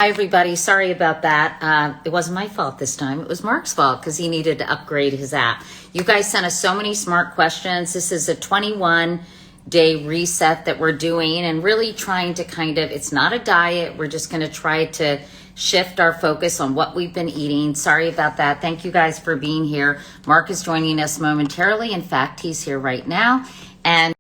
Hi, everybody. Sorry about that. It wasn't my fault this time. It was Mark's fault because he needed to upgrade his app. You guys sent us so many smart questions. This is a 21-day reset that we're doing and really trying to it's not a diet. We're just going to try to shift our focus on what we've been eating. Sorry about that. Thank you guys for being here. Mark is joining us momentarily. In fact, he's here right now and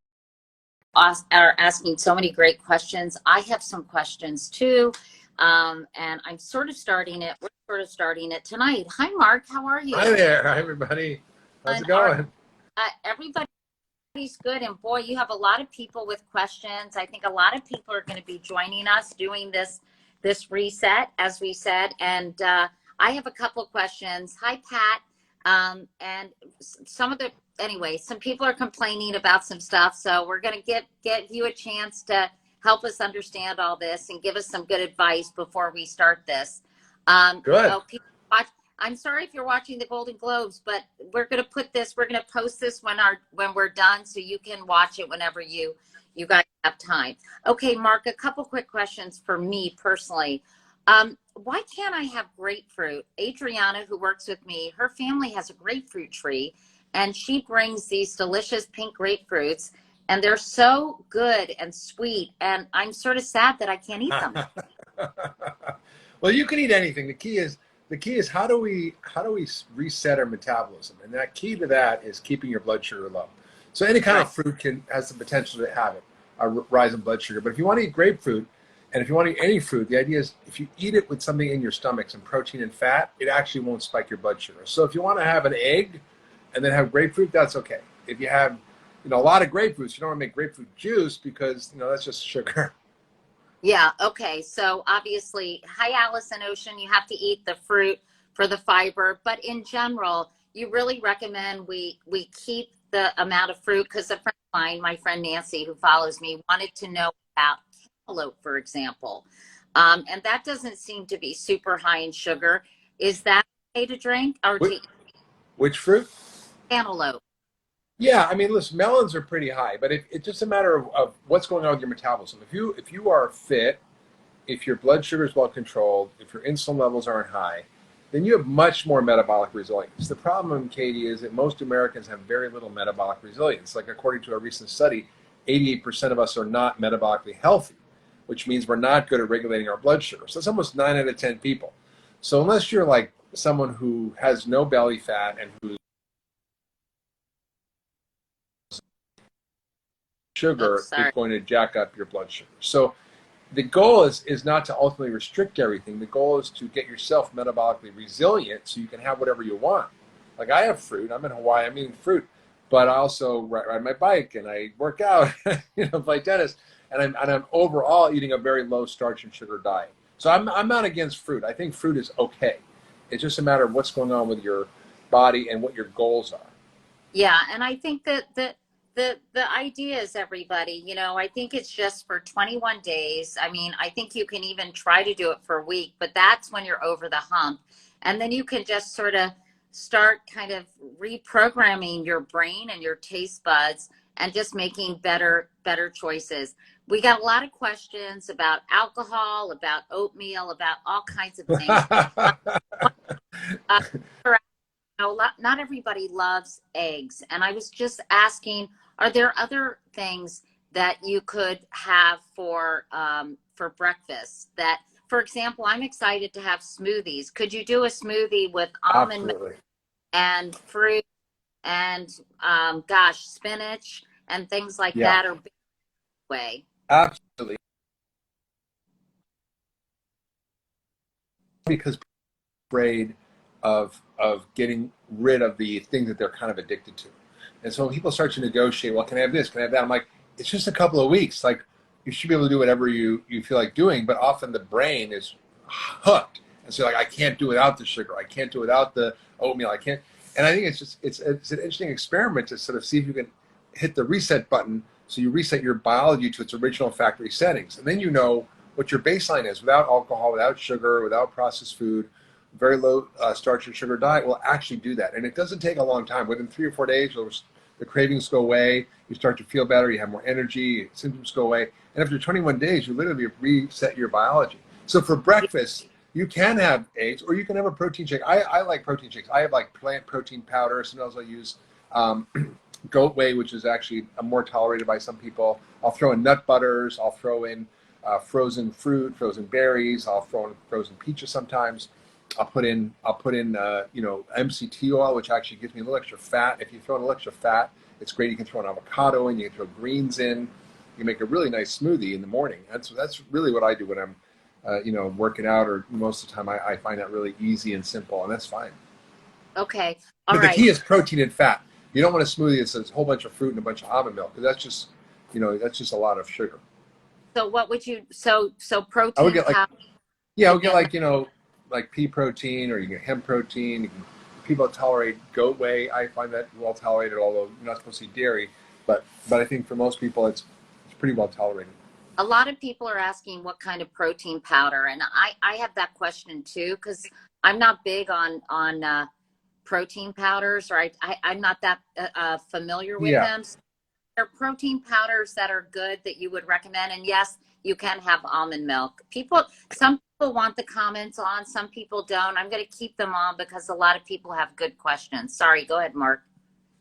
are asking so many great questions. I have some questions too. And I'm sort of starting it. We're sort of starting it tonight. Hi, Mark. How are you? Hi there. Hi, everybody. How's it going? Everybody's good. And boy, you have a lot of people with questions. I think a lot of people are going to be joining us doing this reset, as we said. And I have a couple of questions. Hi, Pat. And some people are complaining about some stuff. So we're going to get you a chance to help us understand all this and give us some good advice before we start this. Good. I'm sorry if you're watching the Golden Globes, but we're going to post this when we're done so you can watch it whenever you guys have time. Okay, Mark, a couple quick questions for me personally. Why can't I have grapefruit? Adriana, who works with me, her family has a grapefruit tree and she brings these delicious pink grapefruits. And they're so good and sweet, and I'm sort of sad that I can't eat them. Well, you can eat anything. The key is how do we reset our metabolism? And that key to that is keeping your blood sugar low. So any kind of fruit has the potential to have a rise in blood sugar. But if you want to eat grapefruit, and if you want to eat any fruit, the idea is if you eat it with something in your stomach, some protein and fat, it actually won't spike your blood sugar. So if you want to have an egg and then have grapefruit, that's okay. If you have a lot of grapefruits, you don't want to make grapefruit juice because that's just sugar. Yeah. Okay. So obviously, hi, Allison Ocean. You have to eat the fruit for the fiber, but in general, you really recommend we keep the amount of fruit because a friend of mine, my friend Nancy, who follows me, wanted to know about cantaloupe, for example, and that doesn't seem to be super high in sugar. Is that okay to drink or to eat? Which fruit? Cantaloupe. Yeah, I mean, listen, melons are pretty high, but it's just a matter of what's going on with your metabolism. If you are fit, if your blood sugar is well controlled, if your insulin levels aren't high, then you have much more metabolic resilience. The problem, Katie, is that most Americans have very little metabolic resilience. Like according to a recent study, 88% of us are not metabolically healthy, which means we're not good at regulating our blood sugar. So it's almost 9 out of 10 people. So unless you're like someone who has no belly fat and who's sugar is going to jack up your blood sugar. So the goal is not to ultimately restrict everything. The goal is to get yourself metabolically resilient so you can have whatever you want. Like I have fruit. I'm in Hawaii. I'm eating fruit. But I also ride my bike and I work out, play tennis. And I'm overall eating a very low starch and sugar diet. So I'm not against fruit. I think fruit is okay. It's just a matter of what's going on with your body and what your goals are. Yeah, and I think that the idea is everybody, I think it's just for 21 days. I mean, I think you can even try to do it for a week, but that's when you're over the hump. And then you can just sort of start kind of reprogramming your brain and your taste buds and just making better choices. We got a lot of questions about alcohol, about oatmeal, about all kinds of things. Not everybody loves eggs. And I was just asking, are there other things that you could have for breakfast that, for example, I'm excited to have smoothies. Could you do a smoothie with almond milk and fruit and, spinach and things like that? Or way? Absolutely. Because afraid of getting rid of the thing that they're kind of addicted to. And so when people start to negotiate, well, can I have this? Can I have that? I'm like, it's just a couple of weeks. Like you should be able to do whatever you feel like doing, but often the brain is hooked. And so like, I can't do without the sugar. I can't do without the oatmeal. I can't. And I think it's an interesting experiment to sort of see if you can hit the reset button. So you reset your biology to its original factory settings. And then you know what your baseline is without alcohol, without sugar, without processed food. Very low starch and sugar diet will actually do that. And it doesn't take a long time. Within 3 or 4 days, the cravings go away. You start to feel better. You have more energy. Symptoms go away. And after 21 days, you literally reset your biology. So for breakfast, you can have eggs, or you can have a protein shake. I like protein shakes. I have like plant protein powder. Sometimes I'll use goat whey, which is actually more tolerated by some people. I'll throw in nut butters. I'll throw in frozen fruit, frozen berries. I'll throw in frozen peaches sometimes. I'll put in MCT oil, which actually gives me a little extra fat. If you throw in a little extra fat, it's great. You can throw an avocado in. You can throw greens in. You make a really nice smoothie in the morning. That's really what I do when I'm working out, or most of the time I find that really easy and simple, and that's fine. Okay. But the key is protein and fat. You don't want a smoothie that says a whole bunch of fruit and a bunch of almond milk, because that's just a lot of sugar. So what would you, so protein? I would get like pea protein, or you get hemp protein. People that tolerate goat whey, I find that well tolerated, although you're not supposed to eat dairy. But I think for most people, it's pretty well tolerated. A lot of people are asking what kind of protein powder, and I have that question too, because I'm not big on protein powders, or I'm not that familiar with them. So there are protein powders that are good that you would recommend, and yes, you can have almond milk. Some people want the comments on, some people don't. I'm going to keep them on because a lot of people have good questions. Sorry, go ahead, Mark.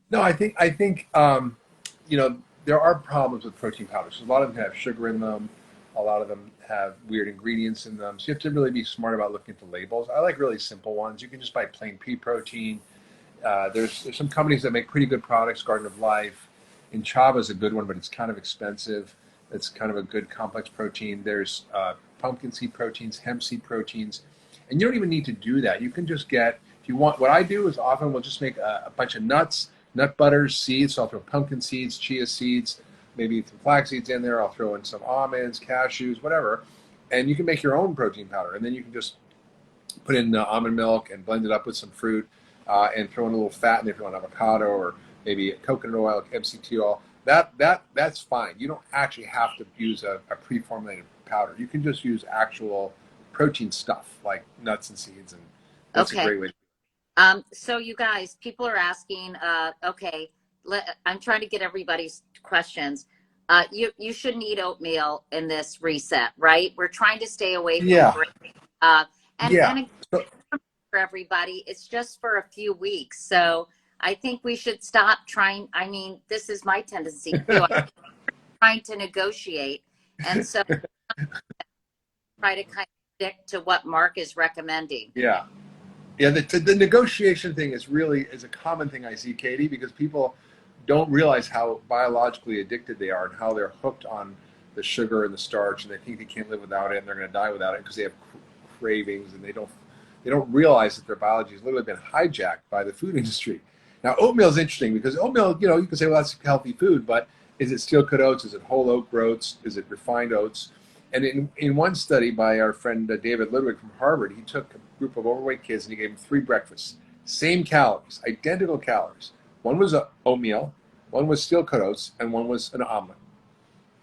No, I think there are problems with protein powders. A lot of them have sugar in them. A lot of them have weird ingredients in them. So you have to really be smart about looking at the labels. I like really simple ones. You can just buy plain pea protein. There's some companies that make pretty good products. Garden of Life. Inchava is a good one, but it's kind of expensive. It's kind of a good complex protein. There's pumpkin seed proteins, hemp seed proteins. And you don't even need to do that. You can just get, if you want, what I do is often we'll just make a bunch of nuts, nut butters, seeds. So I'll throw pumpkin seeds, chia seeds, maybe some flax seeds in there. I'll throw in some almonds, cashews, whatever. And you can make your own protein powder. And then you can just put in almond milk and blend it up with some fruit and throw in a little fat in there if you want avocado, or maybe coconut oil, MCT oil. That's fine. You don't actually have to use a pre-formulated powder. You can just use actual protein stuff like nuts and seeds, and that's a great way. So you guys, people are asking, I'm trying to get everybody's questions. You shouldn't eat oatmeal in this reset, right? We're trying to stay away from and for everybody, it's just for a few weeks. So I think we should stop trying. I mean, this is my tendency too. I'm trying to negotiate. And so try to kind of stick to what Mark is recommending. Yeah. The negotiation thing is a common thing I see, Katie, because people don't realize how biologically addicted they are and how they're hooked on the sugar and the starch, and they think they can't live without it, and they're going to die without it because they have cravings, and they don't realize that their biology has literally been hijacked by the food industry. Now, oatmeal is interesting because oatmeal, you can say, well, that's healthy food, but is it steel-cut oats? Is it whole oat oats? Is it refined oats? And in one study by our friend David Ludwig from Harvard, he took a group of overweight kids and he gave them 3 breakfasts, same calories, identical calories. One was oatmeal, one was steel-cut oats, and one was an omelet.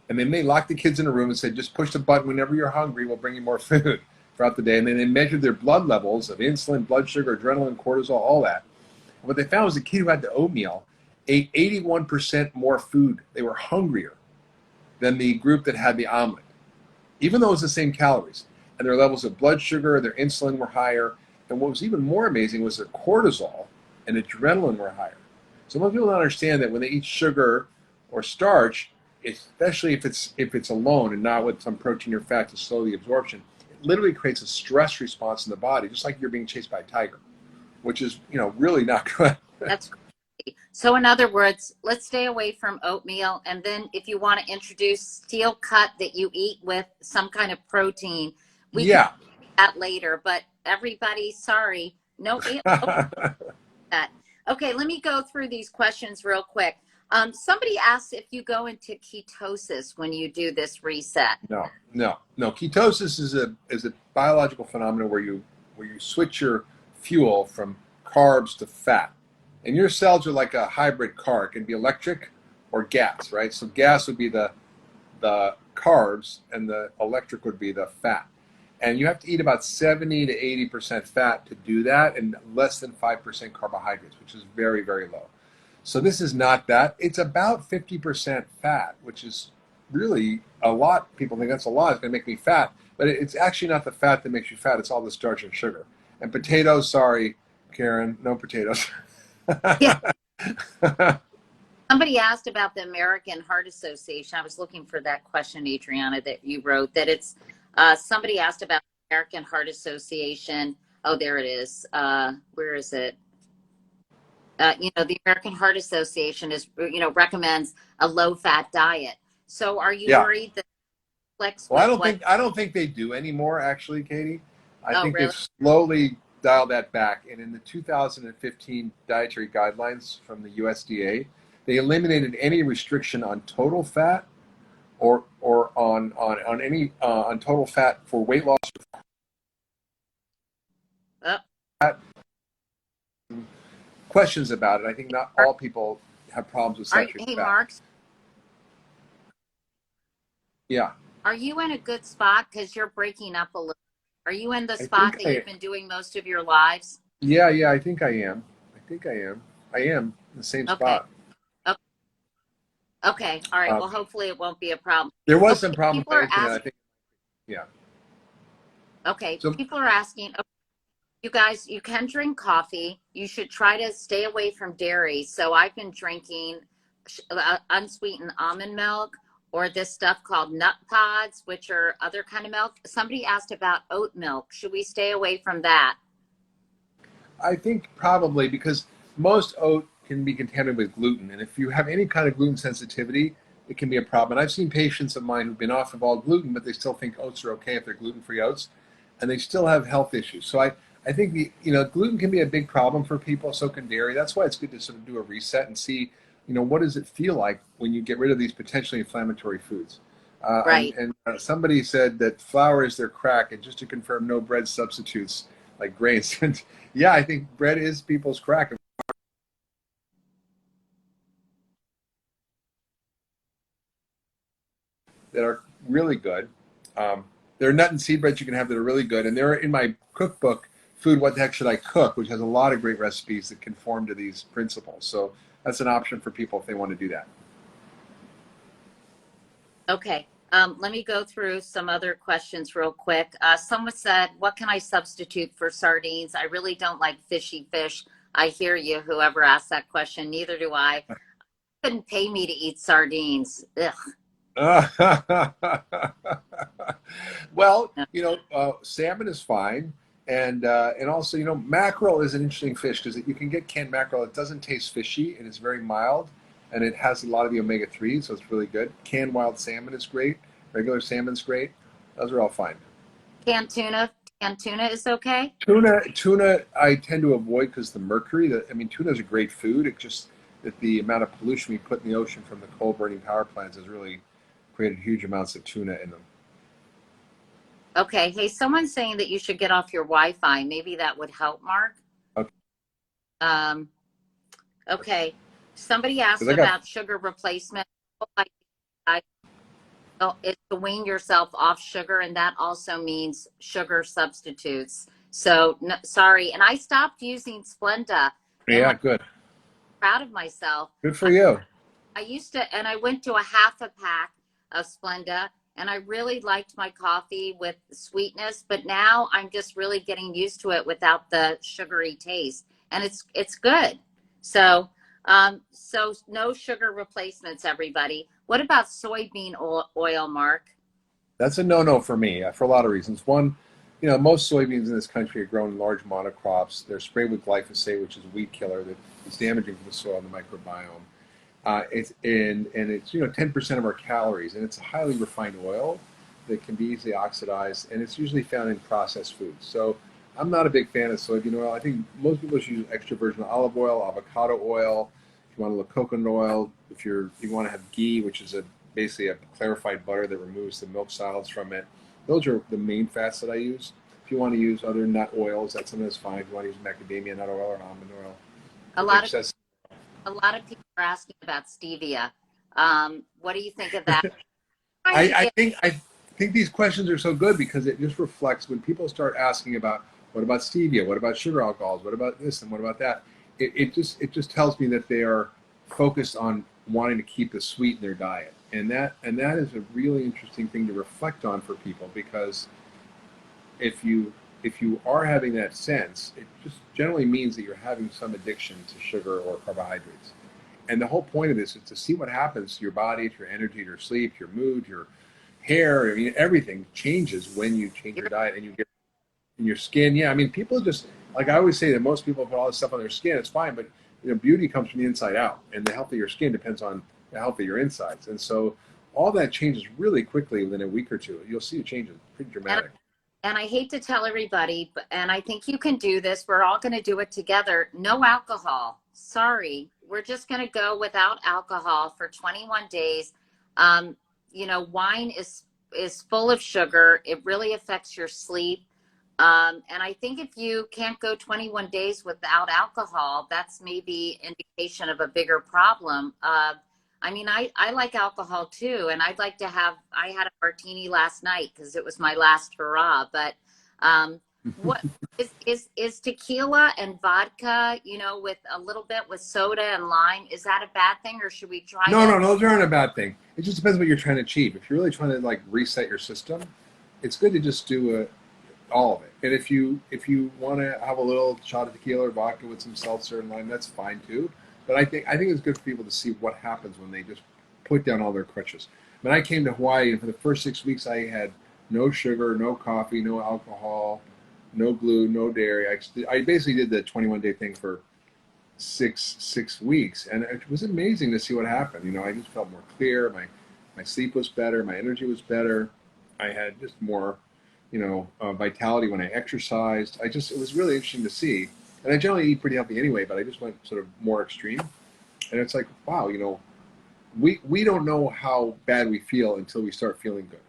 And then they locked the kids in a room and said, just push the button whenever you're hungry, we'll bring you more food throughout the day. And then they measured their blood levels of insulin, blood sugar, adrenaline, cortisol, all that. And what they found was the kid who had the oatmeal ate 81% more food. They were hungrier than the group that had the omelet, even though it was the same calories. And their levels of blood sugar, their insulin were higher. And what was even more amazing was their cortisol and adrenaline were higher. So most people don't understand that when they eat sugar or starch, especially if it's alone and not with some protein or fat to slow the absorption, it literally creates a stress response in the body, just like you're being chased by a tiger, which is really not good. That's great. So in other words, let's stay away from oatmeal, and then if you want to introduce steel cut that you eat with some kind of protein, we can do that later. But everybody, sorry, no. That. Okay, let me go through these questions real quick. Somebody asked if you go into ketosis when you do this reset. No. Ketosis is a biological phenomenon where you switch your fuel from carbs to fat. And your cells are like a hybrid car. It can be electric or gas, right? So gas would be the carbs, and the electric would be the fat. And you have to eat about 70 to 80% fat to do that, and less than 5% carbohydrates, which is very, very low. So this is not that. It's about 50% fat, which is really a lot. People think that's a lot. It's going to make me fat. but it's actually not the fat that makes you fat. It's all the starch and sugar. And potatoes, sorry, Karen, no potatoes. Yeah. Somebody asked about the American Heart Association. I was looking for that question, Adriana, that you wrote. That it's somebody asked about the American Heart Association. Oh, there it is. Where is it? The American Heart Association recommends a low-fat diet. So, are you Yeah. worried that flex? Well, I don't think they do anymore. Actually, Katie, I Oh, think really? they've slowly dialed that back. And in the 2015 dietary guidelines from the USDA, they eliminated any restriction on total fat or on any on total fat for weight loss. Oh, Questions about it. I think not all people have problems with saturated hey, fat. Mark, Yeah, are you in a good spot? Because you're breaking up a little. Are you in the I spot think that you've been doing most of your lives? yeah, I think I am. I am in the same Okay. spot. Okay. All right. Um, Well, hopefully it won't be a problem. there was Okay. some problem with People my are internet. I asking. think. Yeah. Okay. So People are asking. Okay, you guys, you can drink coffee. You should try to stay away from dairy. So I've been drinking unsweetened almond milk or this stuff called nut pods, which are other kind of milk. Somebody asked about oat milk. Should we stay away from that? I think probably because most oat can be contaminated with gluten, and if you have any kind of gluten sensitivity, it can be a problem. And I've seen patients of mine who've been off of all gluten, but they still think oats are okay if they're gluten-free oats, and they still have health issues. So I think gluten can be a big problem for people. So can dairy. That's why it's good to sort of do a reset and see, what does it feel like when you get rid of these potentially inflammatory foods. Right. Somebody said that flour is their crack, and just to confirm, no bread substitutes like grains. Yeah, I think bread is people's crack. That are really good. There are nut and seed breads you can have that are really good, and they're in my cookbook, Food What the Heck Should I Cook, which has a lot of great recipes that conform to these principles. So that's an option for people if they want to do that. Okay. Let me go through some other questions real quick. Someone said, what can I substitute for sardines? I really don't like fishy fish. I hear you, whoever asked that question. Neither do I. Couldn't pay me to eat sardines. Ugh. Well, No. salmon is fine, and also mackerel is an interesting fish because you can get canned mackerel. It doesn't taste fishy, and it's very mild, and it has a lot of the omega-3, so it's really good. Canned wild salmon is great. Regular salmon's great. Those are all fine. Canned tuna. Canned tuna is okay. Tuna, I tend to avoid because the mercury. Tuna is a great food. It just that the amount of pollution we put in the ocean from the coal burning power plants has really created huge amounts of tuna in them. Okay. Hey, someone's saying that you should get off your Wi-Fi. Maybe that would help, Mark. Okay. Okay. Somebody asked 'Cause I got about sugar replacement. Is to wean yourself off sugar, and that also means sugar substitutes. So, no, sorry. And I stopped using Splenda, and yeah, good. proud of myself. Good for you. I used to, and I went to a half a pack of Splenda, and I really liked my coffee with sweetness. But now I'm just really getting used to it without the sugary taste, and it's good. So, so no sugar replacements, everybody. What about soybean oil, Mark? That's a no-no for me for a lot of reasons. One, most soybeans in this country are grown in large monocrops. They're sprayed with glyphosate, which is a weed killer that is damaging for the soil and the microbiome. It's 10% of our calories, and it's a highly refined oil that can be easily oxidized, and it's usually found in processed foods. So I'm not a big fan of soybean oil. I think most people should use extra virgin olive oil, avocado oil. If you want a little coconut oil, if you want to have ghee, which is basically a clarified butter that removes the milk solids from it. Those are the main fats that I use. If you want to use other nut oils, that's something that's fine. If you want to use macadamia nut oil or almond oil, A lot of people are asking about stevia. What do you think of that? I think these questions are so good because it just reflects when people start asking about what about stevia, what about sugar alcohols, what about this and what about that. It just tells me that they are focused on wanting to keep the sweet in their diet, and that is a really interesting thing to reflect on for people because if you are having that sense, it just generally means that you're having some addiction to sugar or carbohydrates. And the whole point of this is to see what happens to your body, to your energy, to your sleep, your mood, your hair. I mean, everything changes when you change your diet and you get in your skin. Yeah, I mean, people just, like I always say that most people put all this stuff on their skin. It's fine, but beauty comes from the inside out, and the health of your skin depends on the health of your insides. And so all that changes really quickly within a week or two. You'll see it changes pretty dramatic. And I hate to tell everybody, and I think you can do this. We're all going to do it together. No alcohol. Sorry. We're just going to go without alcohol for 21 days. Wine is full of sugar. It really affects your sleep. And I think if you can't go 21 days without alcohol, that's maybe indication of a bigger problem. I like alcohol too, and I had a martini last night because it was my last hurrah. But what is tequila and vodka, with a little bit with soda and lime, is that a bad thing, or should we try? No, those aren't a bad thing. It just depends what you're trying to achieve. If you're really trying to like reset your system, it's good to just do all of it. And if you want to have a little shot of tequila or vodka with some seltzer and lime, that's fine too. But I think it's good for people to see what happens when they just put down all their crutches. When I came to Hawaii, and for the first 6 weeks, I had no sugar, no coffee, no alcohol, no gluten, no dairy. I basically did the 21-day thing for six weeks, and it was amazing to see what happened. I just felt more clear. My sleep was better. My energy was better. I had just more, vitality when I exercised. It was really interesting to see. And I generally eat pretty healthy anyway, but I just went sort of more extreme. And it's like, wow, we don't know how bad we feel until we start feeling good.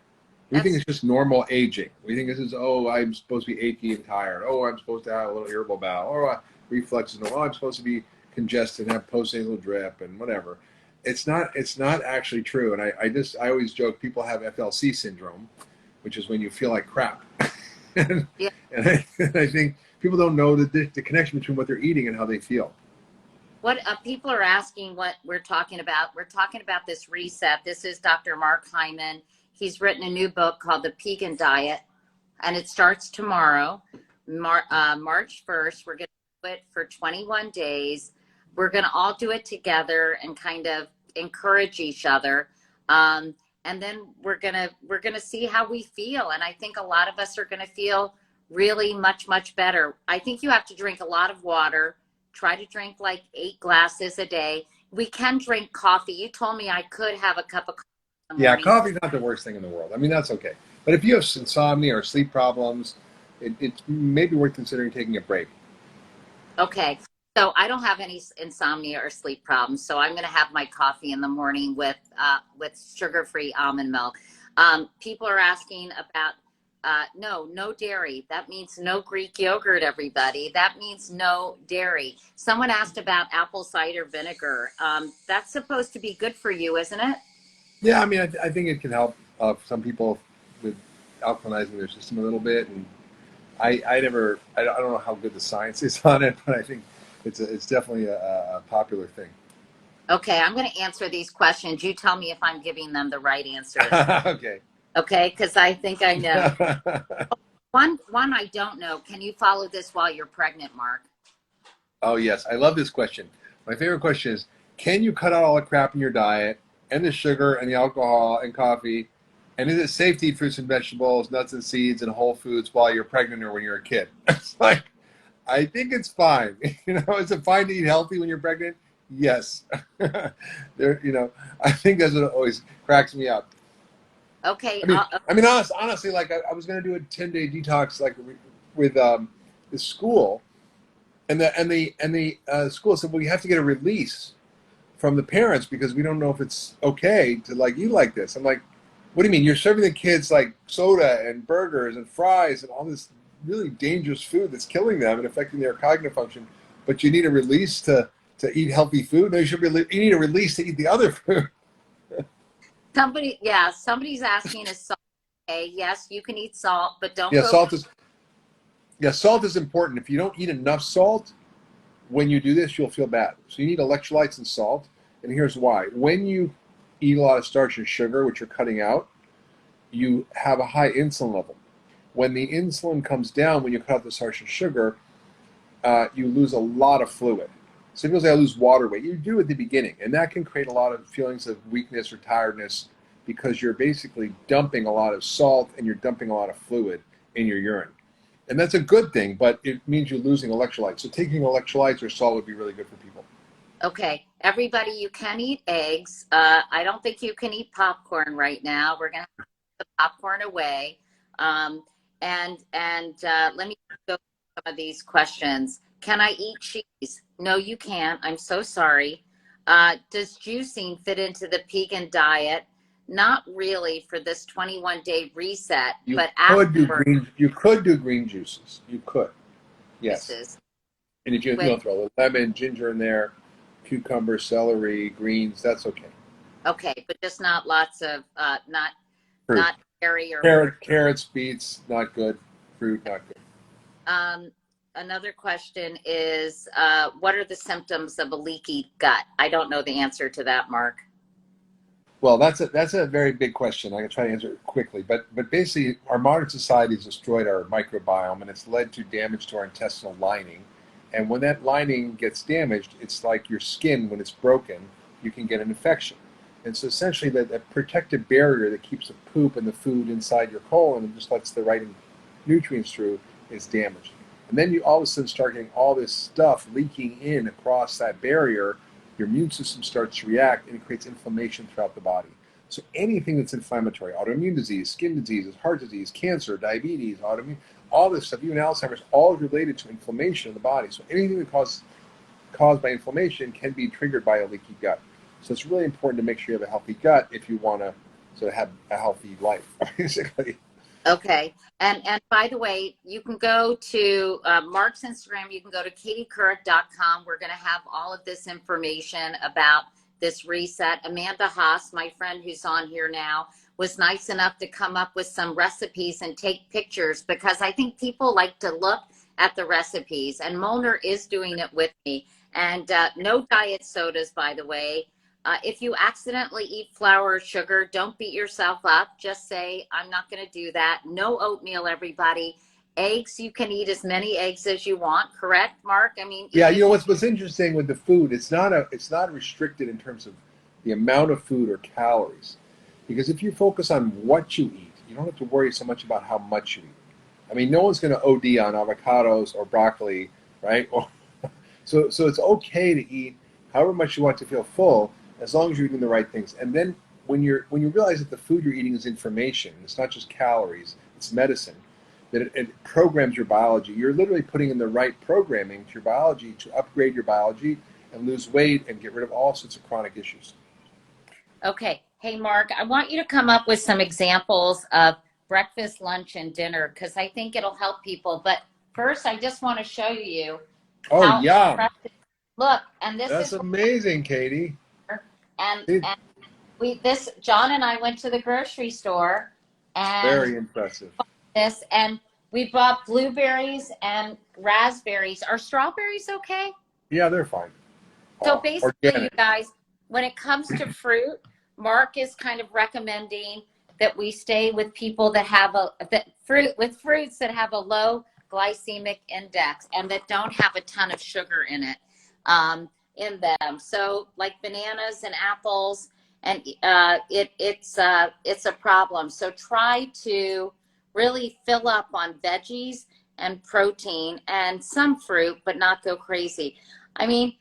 We think it's just normal aging. We think this is, I'm supposed to be achy and tired. I'm supposed to have a little irritable bowel. Or reflexes. I'm supposed to be congested and have post-nasal drip and whatever. It's not actually true. And I always joke, people have FLC syndrome, which is when you feel like crap. and I think people don't know the connection between what they're eating and how they feel. What people are asking what we're talking about. We're talking about this reset. This is Dr. Mark Hyman. He's written a new book called The Pagan Diet, and it starts tomorrow, March 1st. We're going to do it for 21 days. We're going to all do it together and kind of encourage each other. And then we're gonna see how we feel. And I think a lot of us are going to feel really much, much better. I think you have to drink a lot of water. Try to drink like 8 glasses a day. We can drink coffee. You told me I could have a cup of coffee in the morning. Yeah, coffee's not the worst thing in the world. I mean, that's okay. But if you have insomnia or sleep problems, it's maybe worth considering taking a break. Okay. So I don't have any insomnia or sleep problems. So I'm going to have my coffee in the morning with sugar-free almond milk. People are asking about no dairy. That means no Greek yogurt, everybody. That means no dairy. Someone asked about apple cider vinegar. That's supposed to be good for you, isn't it? Yeah, I mean, I think it can help some people with alkalinizing their system a little bit. And I don't know how good the science is on it, but I think it's definitely a popular thing. Okay, I'm going to answer these questions. You tell me if I'm giving them the right answers. Okay. Okay, because I think I know. One I don't know. Can you follow this while you're pregnant, Mark? Oh, yes. I love this question. My favorite question is, can you cut out all the crap in your diet and the sugar and the alcohol and coffee? And is it safe to eat fruits and vegetables, nuts and seeds, and whole foods while you're pregnant or when you're a kid? It's like, I think it's fine. Is it fine to eat healthy when you're pregnant? Yes. I think that's what always cracks me up. Okay. Honestly, like I was going to do a 10-day detox, like with the school, and the school said, well, you have to get a release from the parents because we don't know if it's okay to like eat like this. I'm like, what do you mean? You're serving the kids like soda and burgers and fries and all this really dangerous food that's killing them and affecting their cognitive function, but you need a release to eat healthy food? No, you need a release to eat the other food. Somebody's asking, is salt okay? Yes, you can eat salt, but don't salt is important. If you don't eat enough salt, when you do this, you'll feel bad. So you need electrolytes and salt, and here's why. When you eat a lot of starch and sugar, which you're cutting out, you have a high insulin level. when the insulin comes down, when you cut out the starch and sugar, you lose a lot of fluid. So people say I lose water weight. You do at the beginning, and that can create a lot of feelings of weakness or tiredness because you're basically dumping a lot of salt and you're dumping a lot of fluid in your urine. And that's a good thing, but it means you're losing electrolytes. So taking electrolytes or salt would be really good for people. Okay, everybody, you can eat eggs. I don't think you can eat popcorn right now. We're gonna have to put the popcorn away. And let me go through some of these questions. Can I eat cheese? No, you can't. I'm so sorry. Does juicing fit into the Pagan diet? Not really for this 21-day reset, but afterwards. You could do green juices. You could, yes. Juices. And if you throw a little lemon, ginger in there, cucumber, celery, greens, that's okay. Okay, but just not lots of not dairy or carrots, beets, not good. Fruit, not good. Another question is, what are the symptoms of a leaky gut? I don't know the answer to that, Mark. Well, that's a very big question. I can try to answer it quickly, but basically, our modern society has destroyed our microbiome, and it's led to damage to our intestinal lining. And when that lining gets damaged, it's like your skin, when it's broken, you can get an infection. And so essentially, that protective barrier that keeps the poop and the food inside your colon and just lets the right nutrients through is damaged. And then you all of a sudden start getting all this stuff leaking in across that barrier. Your immune system starts to react, and it creates inflammation throughout the body. So anything that's inflammatory, autoimmune disease, skin diseases, heart disease, cancer, diabetes, autoimmune, all this stuff, even Alzheimer's, all related to inflammation in the body. So anything that caused by inflammation can be triggered by a leaky gut. So it's really important to make sure you have a healthy gut if you want to sort of have a healthy life, basically. Okay. And by the way, you can go to Mark's Instagram. You can go to katiecouric.com. We're going to have all of this information about this reset. Amanda Haas, my friend who's on here now, was nice enough to come up with some recipes and take pictures, because I think people like to look at the recipes. And Moner is doing it with me. And no diet sodas, by the way. If you accidentally eat flour or sugar, don't beat yourself up. Just say, I'm not going to do that. No oatmeal, everybody. Eggs, you can eat as many eggs as you want. Correct, Mark? I mean, yeah. You know what's interesting with the food? It's not restricted in terms of the amount of food or calories, because if you focus on what you eat, you don't have to worry so much about how much you eat. I mean, no one's going to OD on avocados or broccoli, right? So it's okay to eat however much you want to feel full, as long as you're eating the right things. And then when you realize that the food you're eating is information, it's not just calories, it's medicine, that it programs your biology. You're literally putting in the right programming to your biology to upgrade your biology and lose weight and get rid of all sorts of chronic issues. Okay. Hey, Mark, I want you to come up with some examples of breakfast, lunch, and dinner, because I think it'll help people. But first, I just want to show you. Oh, yeah. Look, and That's amazing, Katie. And John and I went to the grocery store and very impressive. And we bought blueberries and raspberries. Are strawberries okay? Yeah, they're fine. So basically, organic. You guys, when it comes to fruit, Mark is kind of recommending that we stay with people that have fruits that have a low glycemic index and that don't have a ton of sugar in it. In them, so like bananas and apples, and it's a problem. So try to really fill up on veggies and protein and some fruit, but not go crazy. I mean,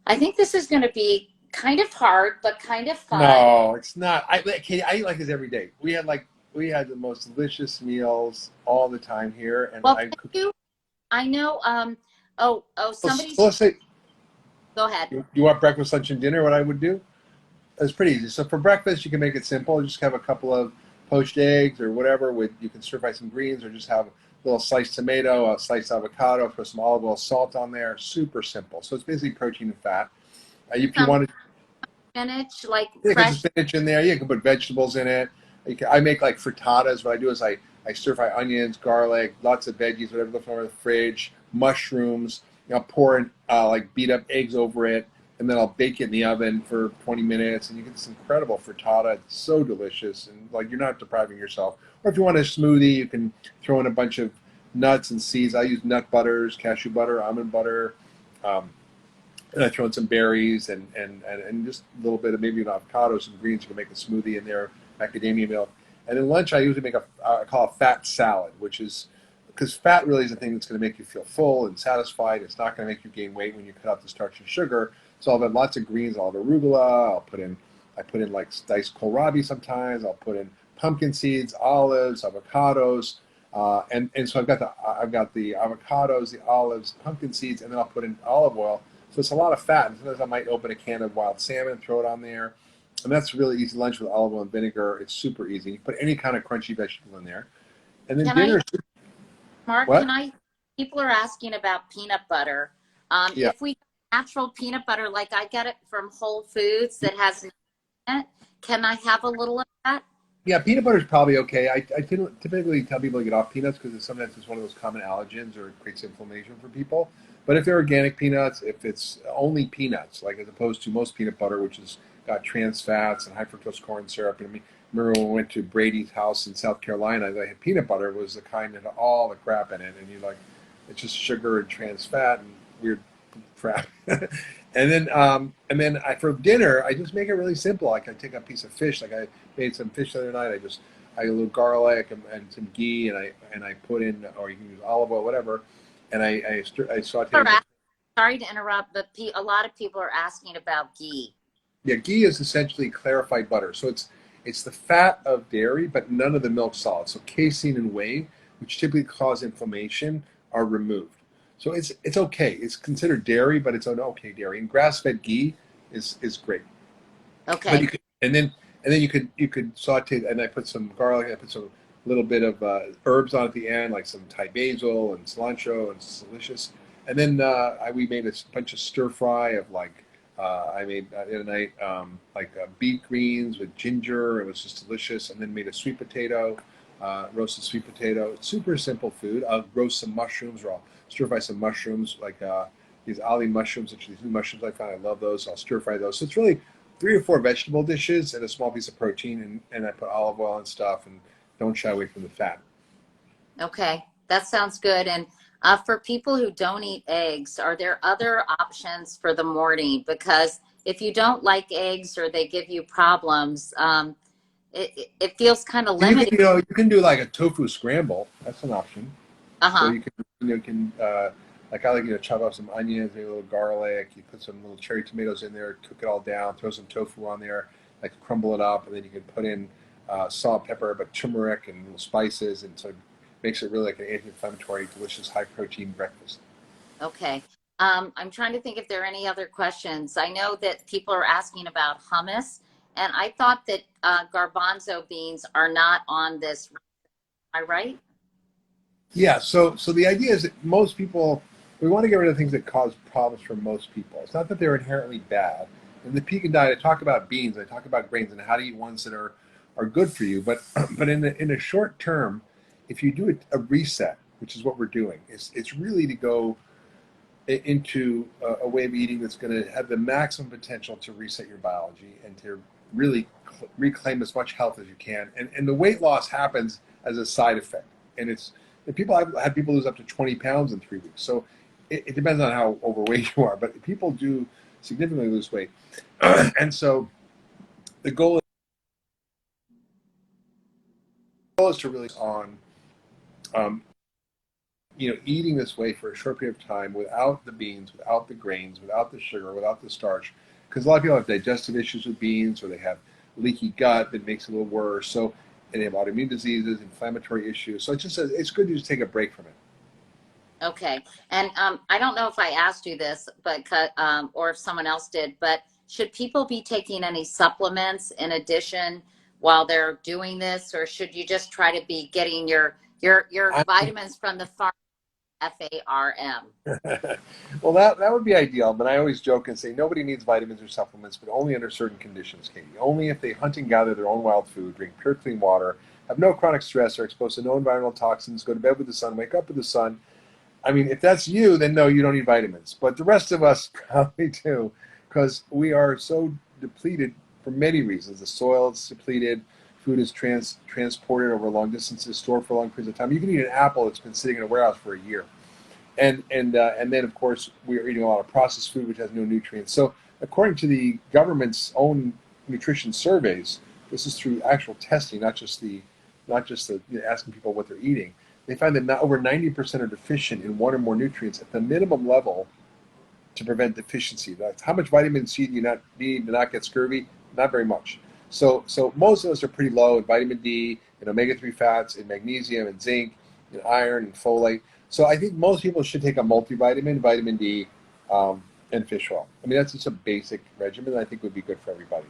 I think this is going to be kind of hard, but kind of fun. No, it's not. Katie, I eat like this every day. We had the most delicious meals all the time here, and I know. Somebody's. So let's say. Go ahead. You want breakfast, lunch, and dinner? What I would do? It's pretty easy. So for breakfast, you can make it simple. Just have a couple of poached eggs or whatever. You can stir fry some greens, or just have a little sliced tomato, a sliced avocado, put some olive oil, salt on there. Super simple. So it's basically protein and fat. If you want spinach, like fresh spinach in there, you can put vegetables in it. I make like frittatas. What I do is I stir fry onions, garlic, lots of veggies, whatever left over in the fridge, mushrooms. Pour in like beat up eggs over it, and then I'll bake it in the oven for 20 minutes, and you get this incredible frittata. It's so delicious, and like you're not depriving yourself. Or if you want a smoothie, you can throw in a bunch of nuts and seeds. I use nut butters, cashew butter, almond butter, and I throw in some berries and just a little bit of maybe an avocado, some greens. You can make a smoothie in there, macadamia milk. And then lunch, I usually make I call a fat salad, which is because fat really is the thing that's going to make you feel full and satisfied. It's not going to make you gain weight when you cut out the starch and sugar. So I'll have lots of greens. I'll have arugula. I put in like diced kohlrabi sometimes. I'll put in pumpkin seeds, olives, avocados, and so I've got the avocados, the olives, pumpkin seeds, and then I'll put in olive oil. So it's a lot of fat. And sometimes I might open a can of wild salmon, throw it on there. And that's really easy lunch with olive oil and vinegar. It's super easy. You put any kind of crunchy vegetable in there. And then dinner. Mark, what? People are asking about peanut butter. Yeah. If we natural peanut butter, like I get it from Whole Foods that has in it, can I have a little of that? Yeah, peanut butter is probably okay. I typically tell people to get off peanuts because sometimes it's one of those common allergens or it creates inflammation for people. But if they're organic peanuts, if it's only peanuts, like as opposed to most peanut butter, which has got trans fats and high fructose corn syrup. And I remember when we went to Brady's house in South Carolina, they had peanut butter. It was the kind that had all the crap in it. And you're like, it's just sugar and trans fat and weird crap. and then for dinner, I just make it really simple. Like I take a piece of fish. Like I made some fish the other night. I get a little garlic and some ghee, and I put in, or you can use olive oil, whatever. And I saute. Sorry to interrupt, but a lot of people are asking about ghee. Yeah, ghee is essentially clarified butter. So it's the fat of dairy, but none of the milk solids. So casein and whey, which typically cause inflammation, are removed. So it's okay. It's considered dairy, but it's an okay dairy. And grass-fed ghee is great. Okay. But and then you could saute. And I put some garlic. I put some little bit of herbs on at the end, like some Thai basil and cilantro, and it's delicious. And then we made a bunch of stir fry of like I made the other night beet greens with ginger. It was just delicious. And then made a sweet potato, roasted sweet potato. It's super simple food. I'll roast some mushrooms, or I'll stir fry some mushrooms, like these ali mushrooms, which are these new mushrooms I found. I love those. So I'll stir fry those. So it's really 3 or 4 vegetable dishes and a small piece of protein, and I put olive oil and stuff, and don't shy away from the fat. Okay, that sounds good. And for people who don't eat eggs, are there other options for the morning? Because if you don't like eggs or they give you problems, it feels kind of limited. You can do like a tofu scramble. That's an option. Uh-huh. So you can like I like chop up some onions, maybe a little garlic. You put some little cherry tomatoes in there, cook it all down, throw some tofu on there, like crumble it up, and then you can put in salt, pepper, but turmeric and little spices, and so it makes it really like an anti-inflammatory, delicious, high-protein breakfast. Okay. I'm trying to think if there are any other questions. I know that people are asking about hummus, and I thought that garbanzo beans are not on this. Am I right? Yeah, so the idea is that most people, we want to get rid of things that cause problems for most people. It's not that they're inherently bad. In the Pagan Diet, I talk about beans, I talk about grains, and how to eat ones that are good for you. But in a short term, if you do a reset, which is what we're doing, it's really to go into a way of eating that's going to have the maximum potential to reset your biology and to really reclaim as much health as you can. And the weight loss happens as a side effect. And I've had people lose up to 20 pounds in 3 weeks. So it depends on how overweight you are, but people do significantly lose weight. And so the goal is to really on eating this way for a short period of time without the beans, without the grains, without the sugar, without the starch. Because a lot of people have digestive issues with beans, or they have leaky gut that makes it a little worse. So, and they have autoimmune diseases, inflammatory issues. So it's good to just take a break from it. Okay. And I don't know if I asked you this, but or if someone else did, but should people be taking any supplements in addition while they're doing this, or should you just try to be getting your vitamins from the farm? FARM. Well, that would be ideal, but I always joke and say nobody needs vitamins or supplements, but only under certain conditions, Katie. Only if they hunt and gather their own wild food, drink pure clean water, have no chronic stress, are exposed to no environmental toxins, go to bed with the sun, wake up with the sun. I mean, if that's you, then no, you don't need vitamins. But the rest of us probably do. because we are so depleted for many reasons. The soil is depleted, food is transported over long distances, stored for long periods of time. You can eat an apple that's been sitting in a warehouse for a year. And then, of course, we are eating a lot of processed food, which has no nutrients. So according to the government's own nutrition surveys, this is through actual testing, not just the asking people what they're eating. They find that over 90% are deficient in one or more nutrients at the minimum level to prevent deficiency. That's how much vitamin C do you not need to not get scurvy? Not very much. So most of us are pretty low in vitamin D, in omega-3 fats, in magnesium, and zinc, in iron, and folate. So I think most people should take a multivitamin, vitamin D, and fish oil. I mean, that's just a basic regimen that I think would be good for everybody.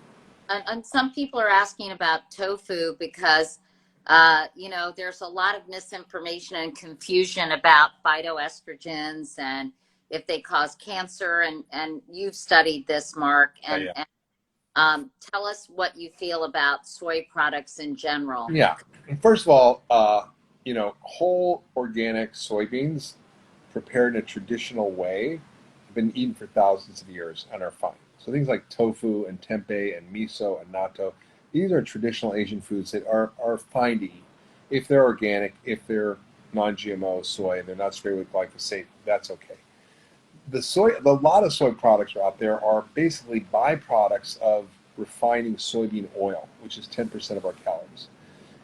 And some people are asking about tofu because, there's a lot of misinformation and confusion about phytoestrogens and if they cause cancer. And you've studied this, Mark. And, Yeah. tell us what you feel about soy products in general. Yeah. First of all, whole organic soybeans prepared in a traditional way have been eaten for thousands of years and are fine. So things like tofu and tempeh and miso and natto, these are traditional Asian foods that are fine to eat. If they're organic, if they're non-GMO soy, and they're not sprayed with glyphosate, that's okay. A lot of soy products are out there are basically byproducts of refining soybean oil, which is 10% of our calories.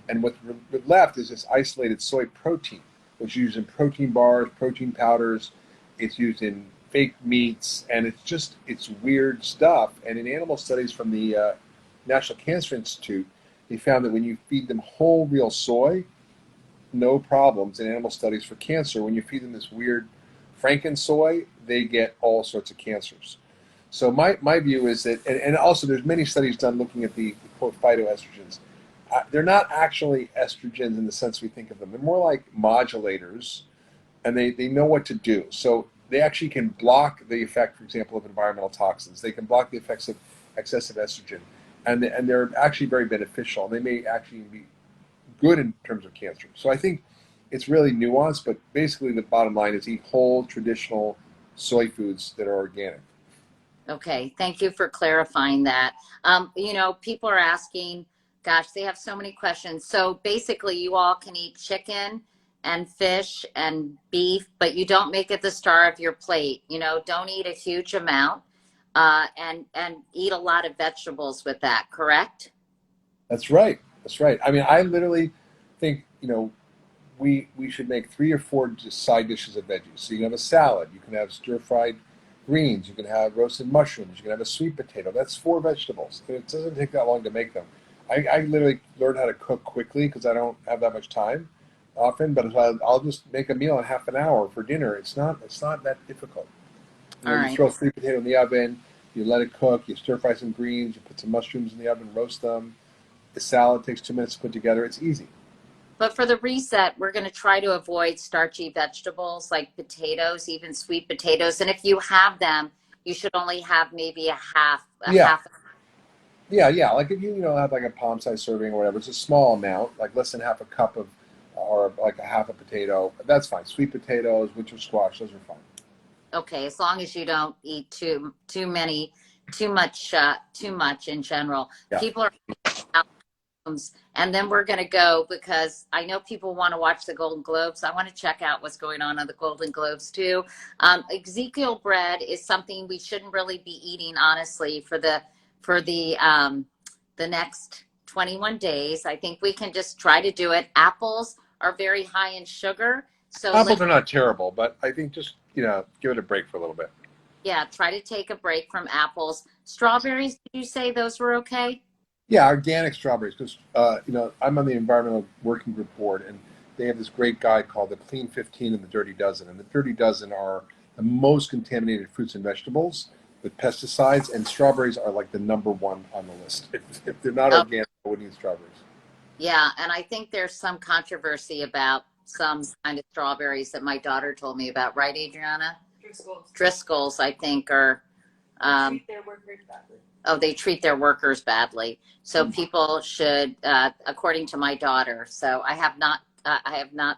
And what's left is this isolated soy protein, which is used in protein bars, protein powders. It's used in fake meats, and it's weird stuff. And in animal studies from the National Cancer Institute, they found that when you feed them whole real soy, no problems in animal studies for cancer. When you feed them this weird Franken soy, they get all sorts of cancers. So my view is that, and also there's many studies done looking at the quote phytoestrogens. They're not actually estrogens in the sense we think of them. They're more like modulators, and they know what to do. So they actually can block the effect, for example, of environmental toxins. They can block the effects of excessive estrogen, and they're actually very beneficial. They may actually be good in terms of cancer. So I think it's really nuanced, but basically the bottom line is eat whole, traditional soy foods that are organic. Okay, thank you for clarifying that. People are asking, gosh, they have so many questions. So basically, you all can eat chicken and fish and beef, but you don't make it the star of your plate. Don't eat a huge amount, and eat a lot of vegetables with that, correct? That's right. That's right. I mean, I literally think, we should make 3 or 4 just side dishes of veggies. So you can have a salad, you can have stir-fried greens, you can have roasted mushrooms, you can have a sweet potato. That's 4 vegetables. And it doesn't take that long to make them. I literally learned how to cook quickly because I don't have that much time often, but I'll just make a meal in half an hour for dinner. It's not that difficult. You throw a sweet potato in the oven, you let it cook, you stir-fry some greens, you put some mushrooms in the oven, roast them. The salad takes 2 minutes to put together. It's easy. But for the reset, we're going to try to avoid starchy vegetables like potatoes, even sweet potatoes. And if you have them, you should only have maybe a half. Yeah. Like if you have like a palm-sized serving or whatever, it's a small amount, like less than half a cup of, or like a half a potato. That's fine. Sweet potatoes, winter squash, those are fine. Okay, as long as you don't eat too much in general. Yeah. People are. And then we're going to go because I know people want to watch the Golden Globes. I want to check out what's going on the Golden Globes too. Ezekiel bread is something we shouldn't really be eating, honestly, for the next 21 days. I think we can just try to do it. Apples are very high in sugar. So apples are not terrible, but I think just, give it a break for a little bit. Yeah, try to take a break from apples. Strawberries, did you say those were okay? Yeah, organic strawberries, because I'm on the Environmental Working Group board, and they have this great guide called the Clean 15 and the Dirty Dozen. And the Dirty Dozen are the most contaminated fruits and vegetables with pesticides, and strawberries are like the number 1 on the list. If they're not organic, I wouldn't eat strawberries. Yeah, and I think there's some controversy about some kind of strawberries that my daughter told me about, right, Adriana? Driscoll's, I think, are. Treat their workers badly. Oh, they treat their workers badly. So people should, according to my daughter. So I have not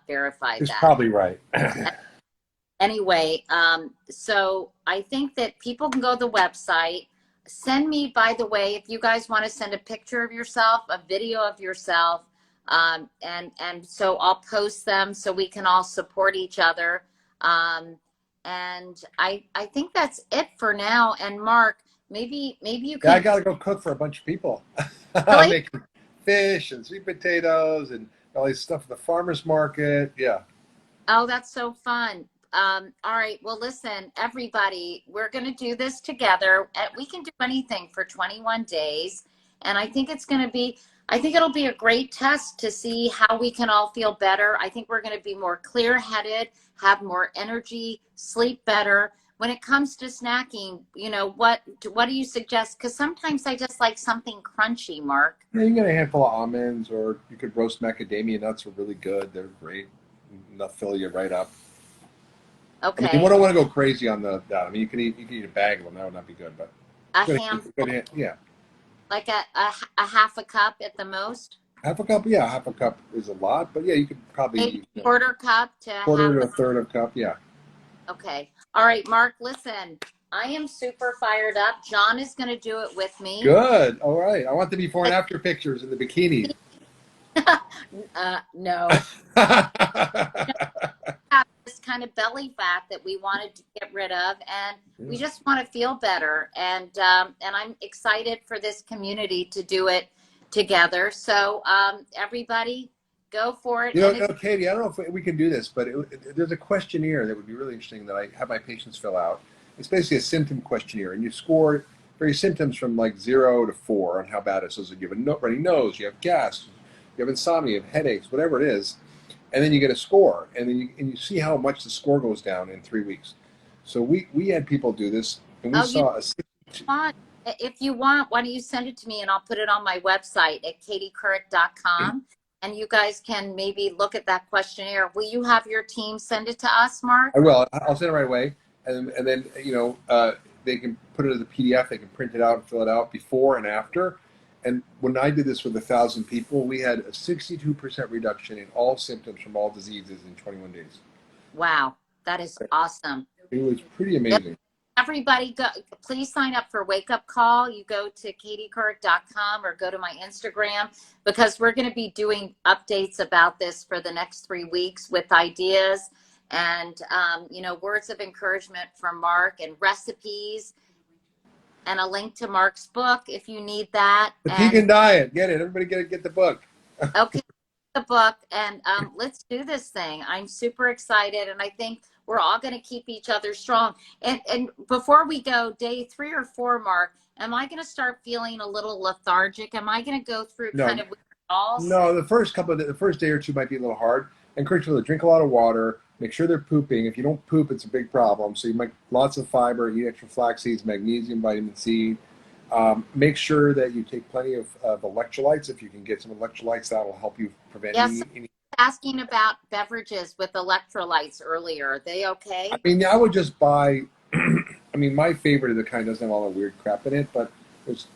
verified It's that. probably right. Anyway, so I think that people can go to the website. send me, by the way, if you guys want to send a picture of yourself, a video of yourself, and so I'll post them so we can all support each other. And I think that's it for now. And Mark, maybe you Yeah, I could. gotta go cook for a bunch of people. I'm Really? making fish and sweet potatoes and all this stuff at the farmer's market. Yeah. Oh, that's so fun. All right. Well, listen, everybody, we're going to do this together. We can do anything for 21 days. And I think I think it'll be a great test to see how we can all feel better. I think we're going to be more clear-headed, have more energy, sleep better. When it comes to snacking, what do you suggest? Because sometimes I just like something crunchy, Mark. Yeah, you can get a handful of almonds, or you could roast macadamia nuts. Are really good. They're great. They'll fill you right up. I mean, Okay. you don't want to go crazy on that. I mean, you can eat a bag of them. That would not be good, but A good, handful, yeah. like a half a cup at the most. Half a cup, yeah, half a cup is a lot, but yeah, you could Maybe probably quarter cup to quarter half to a. a third of a cup, yeah. Okay. All right, Mark, listen, I am super fired up. John is going to do it with me. Good. All right. I want the before and after pictures in the bikinis. No. Have this kind of belly fat that we wanted to get rid of, and we just want to feel better. And I'm excited for this community to do it together. So everybody, go for it. Katie, I don't know if we can do this, but there's a questionnaire that would be really interesting that I have my patients fill out. It's basically a symptom questionnaire, and you score various symptoms from like 0 to 4 on how bad it is. So you have a runny nose, you have gas, you have insomnia, you have headaches, whatever it is, and then you get a score, and then you see how much the score goes down in 3 weeks. So we had people do this, and we saw a. If you want, why don't you send it to me and I'll put it on my website at katiecouric.com. And you guys can maybe look at that questionnaire. Will you have your team send it to us, Mark? I will. I'll send it right away, and then they can put it as a PDF. They can print it out and fill it out before and after. And when I did this with 1,000 people, we had a 62% reduction in all symptoms from all diseases in 21 days. Wow, that is awesome. It was pretty amazing. Everybody, please sign up for Wake Up Call. You go to katiecouric.com or go to my Instagram, because we're going to be doing updates about this for the next 3 weeks with ideas and, words of encouragement from Mark and recipes and a link to Mark's book if you need that. The Pagan Diet. Get it. Everybody get the book. Okay, the book. And let's do this thing. I'm super excited. And I think we're all going to keep each other strong. And before we go, day 3 or 4, Mark, am I going to start feeling a little lethargic? Am I going to go through kind of withdrawals? No, the first day or two might be a little hard. I encourage people to drink a lot of water. Make sure they're pooping. If you don't poop, it's a big problem. So you make lots of fiber, eat extra flax seeds, magnesium, vitamin C. Make sure that you take plenty of electrolytes. If you can get some electrolytes, that will help you prevent any. Asking about beverages with electrolytes earlier. Are they okay? I mean, I would just buy. I mean, my favorite is the kind that doesn't have all the weird crap in it, but it's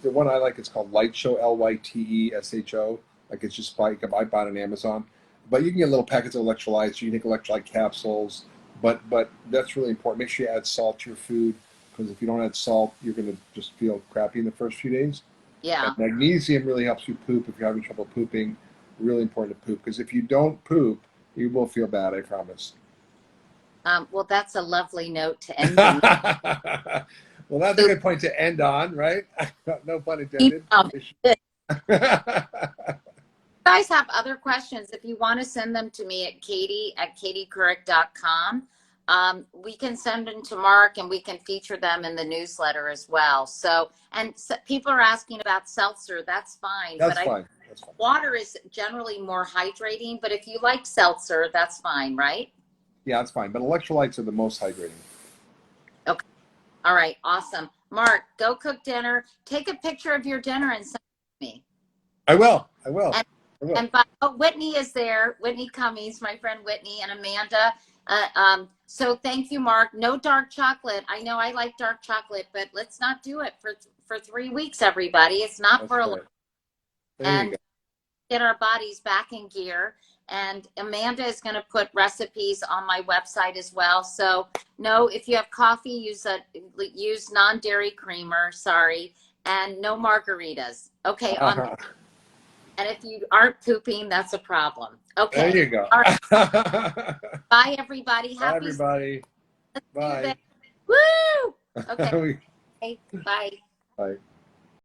the one I like. It's called Lytesho, Lytesho. Like it's just I bought it on Amazon. But you can get little packets of electrolytes. You can take electrolyte capsules. But that's really important. Make sure you add salt to your food, because if you don't add salt, you're going to just feel crappy in the first few days. Yeah. And magnesium really helps you poop if you're having trouble pooping. Really important to poop, because if you don't poop, you will feel bad, I promise. Well, that's a lovely note to end on. Well, that's a good point to end on, right? No pun intended. You guys have other questions, if you want to send them to me at katiecouric.com. We can send them to Mark and we can feature them in the newsletter as well. So people are asking about seltzer. That's fine. That's fine. Water is generally more hydrating, but if you like seltzer, that's fine, right? Yeah, that's fine. But electrolytes are the most hydrating. Okay. All right. Awesome. Mark, go cook dinner. Take a picture of your dinner and send it to me. I will. And Whitney is there. Whitney Cummings, my friend Whitney, and Amanda. So thank you, Mark. No dark chocolate. I know I like dark chocolate, but let's not do it for 3 weeks, everybody. It's not for a long. And get our bodies back in gear. And Amanda is going to put recipes on my website as well. So no, if you have coffee, use non-dairy creamer. Sorry, and no margaritas. Okay. Uh-huh. And if you aren't pooping, that's a problem. Okay. There you go. All right. Bye, everybody. Bye, Happy everybody. Bye. Woo! Okay. We- Bye. Bye.